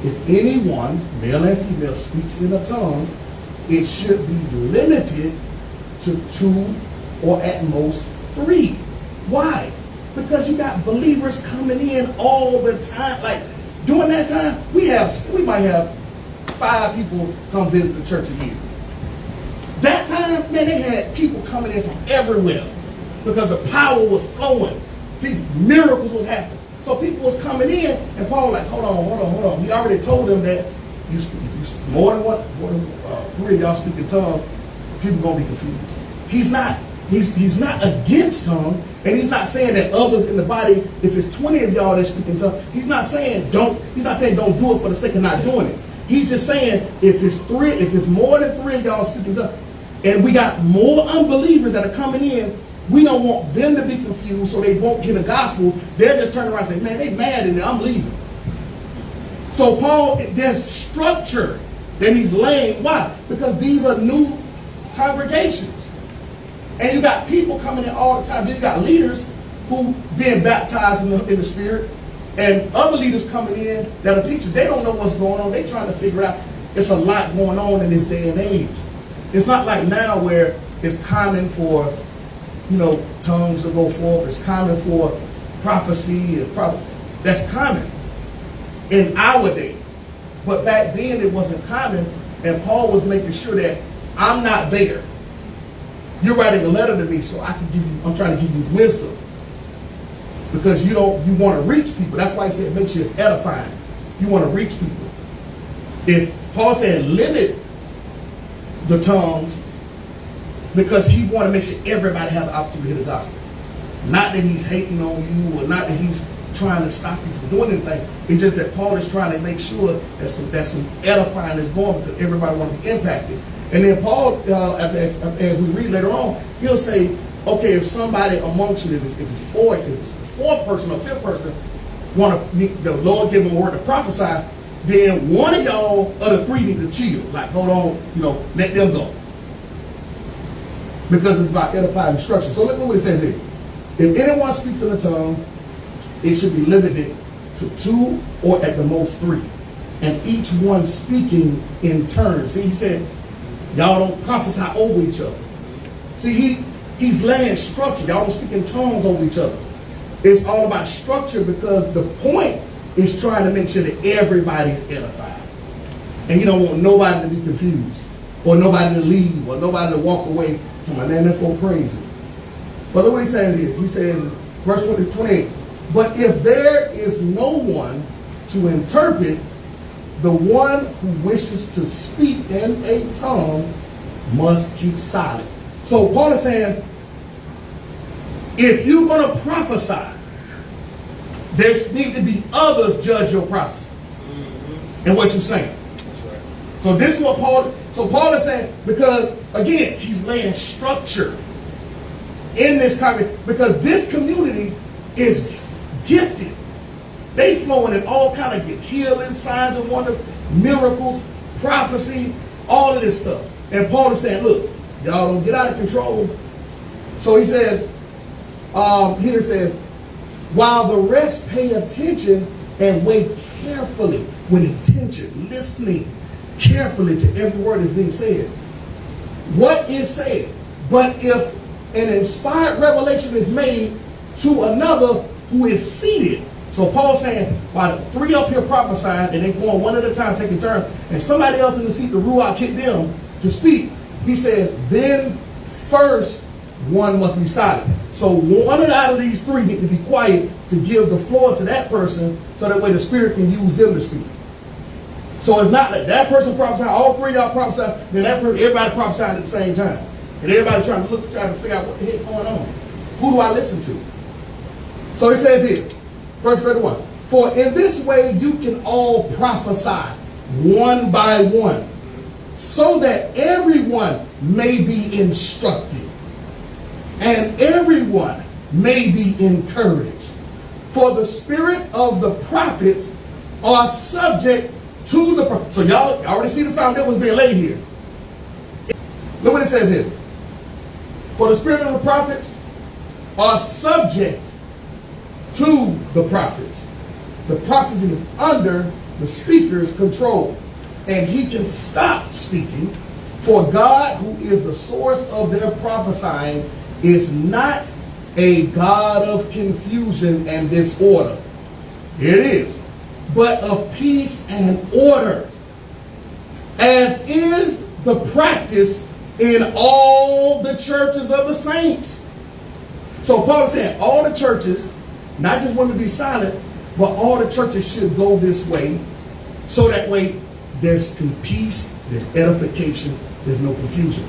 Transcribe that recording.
if anyone, male and female, speaks in a tongue, it should be limited to 2 or at most 3. Why? Because you got believers coming in all the time. Like during that time, we might have 5 people come visit the church a year. That time, man, they had people coming in from everywhere because the power was flowing. Miracles was happening. So people was coming in, and Paul like, hold on. He already told them that you more than 3 of y'all speak in tongues, people gonna be confused. He's not against tongues, and he's not saying that others in the body, if it's 20 of y'all that speak in tongues, he's not saying don't do it for the sake of not doing it. He's just saying if it's more than 3 of y'all speaking in tongues, and we got more unbelievers that are coming in, we don't want them to be confused so they won't hear the gospel. They'll just turn around and say, man, they mad and I'm leaving. So Paul, there's structure that he's laying. Why? Because these are new congregations. And you got people coming in all the time. Then you got leaders who being baptized in the Spirit, and other leaders coming in that are teachers. They don't know what's going on. They're trying to figure out. It's a lot going on in this day and age. It's not like now where it's common for, tongues to go forth. It's common for prophecy and that's common in our day. But back then it wasn't common, and Paul was making sure that I'm not there. You're writing a letter to me, so I'm trying to give you wisdom. Because you want to reach people. That's why he said make sure it's edifying. You want to reach people. If Paul said limit the tongues, because he want to make sure everybody has the opportunity to hear the gospel. Not that he's hating on you, or not that he's trying to stop you from doing anything. It's just that Paul is trying to make sure that some edifying is going, because everybody want to be impacted. And then Paul, as we read later on, he'll say, okay, if somebody amongst you, if it's the 4th person or 5th person, the Lord give them a word to prophesy, then one of y'all of the 3 need to chill. Like, hold on, let them go. Because it's about edifying instruction. So look what it says here. If anyone speaks in a tongue, it should be limited to 2 or at the most 3. And each one speaking in turn. See, he said, y'all don't prophesy over each other. See, he's laying structure. Y'all don't speak in tongues over each other. It's all about structure, because the point is trying to make sure that everybody's edified. And you don't want nobody to be confused, or nobody to leave, or nobody to walk away to my name for crazy. But look what he says here. He says, verse 28, but if there is no one to interpret, the one who wishes to speak in a tongue must keep silent. So Paul is saying, if you're going to prophesy, there need to be others judge your prophecy and what you're saying. Right. So this is what Paul is saying, because again, he's laying structure in this community, because this community is gifted. They flowing in all kind of healing, signs and wonders, miracles, prophecy, all of this stuff. And Paul is saying, look, y'all don't get out of control. So he says, here it says, while the rest pay attention and wait carefully, with intention, listening carefully to every word that's being said. What is said? But if an inspired revelation is made to another who is seated. So Paul's saying, while the 3 up here prophesying, and they going one at a time, taking turn, and somebody else in the seat, the Ruach, hit them to speak. He says, then first one must be silent. So one out of these 3 need to be quiet to give the floor to that person, so that way the Spirit can use them to speak. So it's not that that person prophesying, all 3 of y'all prophesying, then everybody prophesying at the same time. And everybody trying to figure out what the heck going on. Who do I listen to? So it says here, verse 31, for in this way you can all prophesy one by one, so that everyone may be instructed and everyone may be encouraged. For the spirit of the prophets are subject to the prophets. So y'all already see the foundation was being laid here. Look what it says here. For the spirit of the prophets are subject to the prophets. The prophets is under the speaker's control. And he can stop speaking, for God, who is the source of their prophesying, is not a God of confusion and disorder. Here it is. But of peace and order, as is the practice in all the churches of the saints. So Paul is saying all the churches, not just want to be silent, but all the churches should go this way, so that way there's peace, there's edification, there's no confusion.